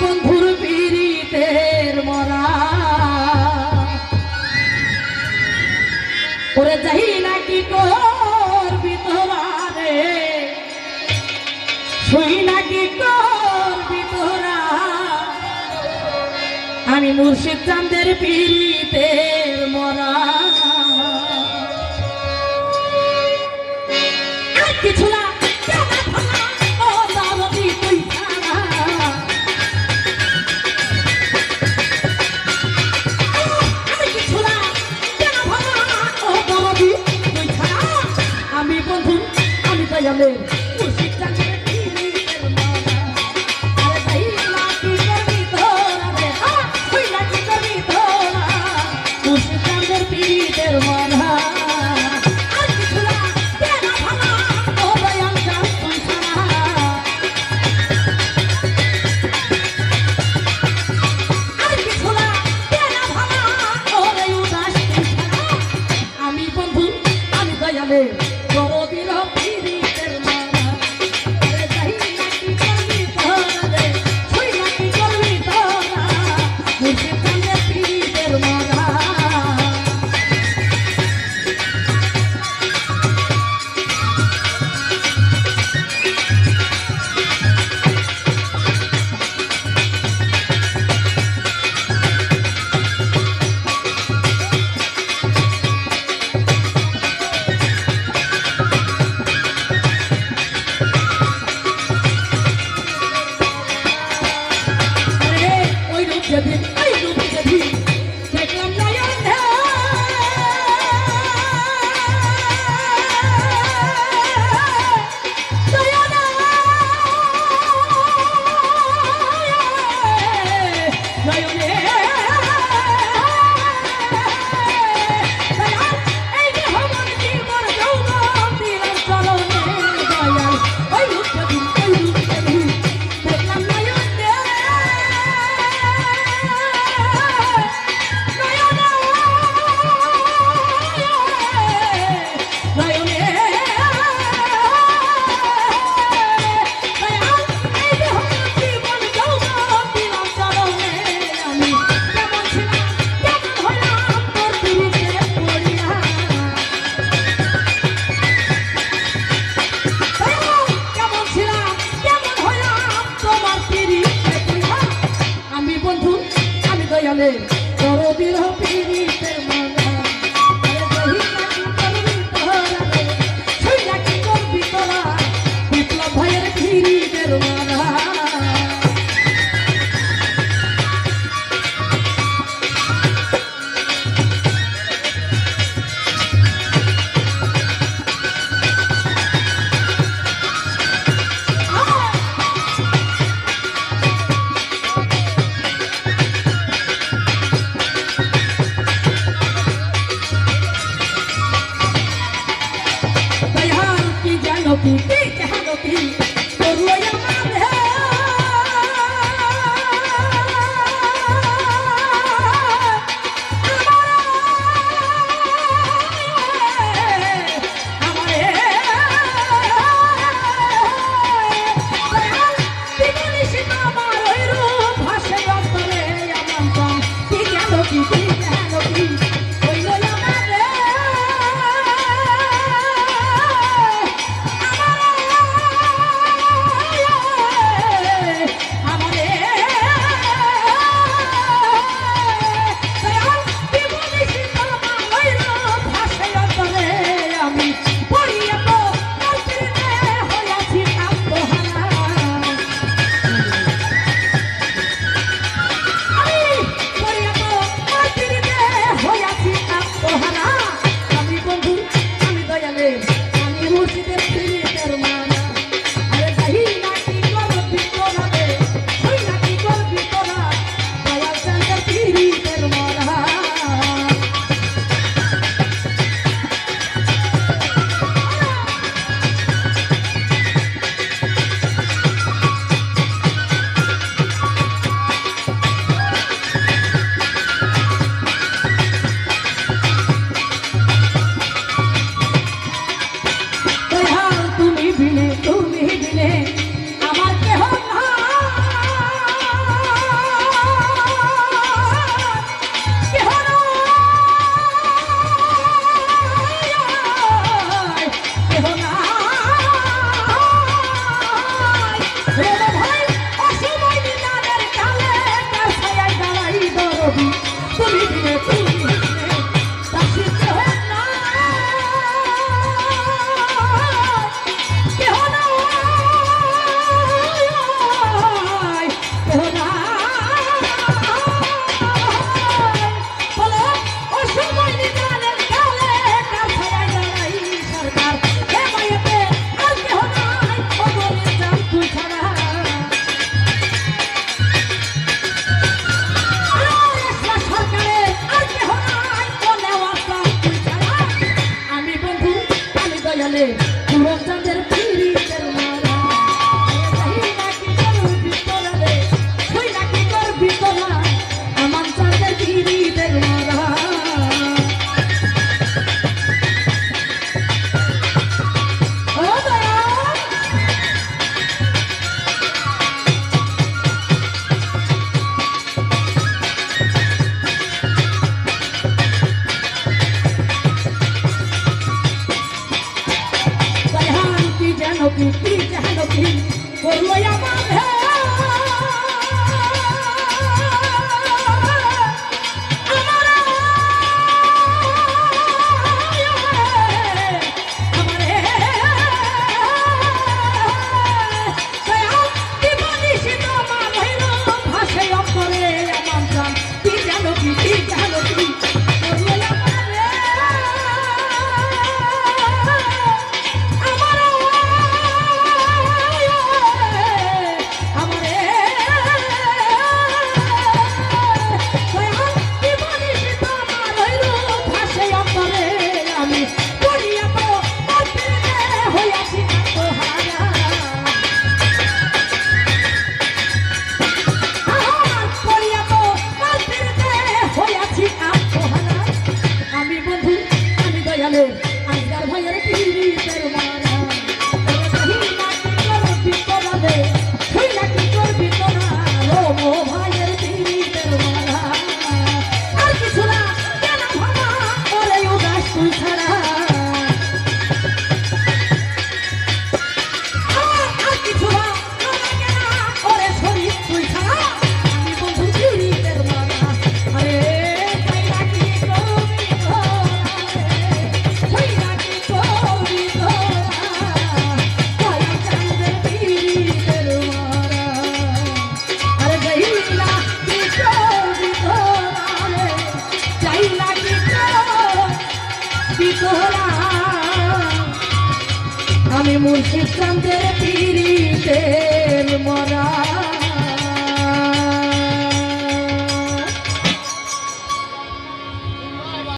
বন্ধুর পীড়িতের মরা ওরে যাই নাকি করবি তোরা রে শুই নাকি করবি তোরা আমি মুর্শিদ চাঁদের পীড়িতের মরা আর কিছু না মুর্শিদ চাঁদের পীড়িতের মরা আরে যাই নাকি করবি তোরা রে শুই নাকি করবি তোরা মুর্শিদ চাঁদের পীড়িতের মরা আর কিছু না কেন ভাঙা ও দয়াল চাঁদ তুই ছাড়া আর কিছু না কেন ভাঙা ও রে উদাস তুই ছাড়া আমি বন্ধু আমি দয়ালের দরদির পীড়িতের মরা আরে যাই নাকি করবি তোরা রে শুই নাকি করবি তোরা মুর্শিদ চাঁদের পীড়িতের মরা যেদিন এই রূপ যেদিন দেখলাম নয়নে নয়নে নয়নে এই যে হমন জীবন যৌবন দিলাম চলনে দয়াল ওই রূপ যেদিন দেখলাম নয়নে দরদির পীড়িতের মরা আরে যাই নাকি করবি তোরা রে শুই নাকি করবি তোরা বিপ্লব ভাইয়ের পীড়িতের মরা কি জানো কি করলো আমারে দয়ালে পুরো চাঁদের পিরিতের মারা যাই নাকি করবি তোরা রে তুই নাকি করবি তোরা আমার চাঁদের পিরিতের মারা ও দয়া কি জানো কি করলো আমার আজকার ভাইয়ের পিরিতের মারা করবি তোরা রে তুই নাকি করবি তোরা ও ভাইয়ের পিরিতের মারা আর কিছু না কেন ভাবা ওরে উদাস তুই ছাড়া আর কিছু না কেন ওরে শরীর তুই ছাড়া আমি বন্ধু পিরিতের মারা আরে আমি মুর্শিদ চাঁদের পিরিতের মরা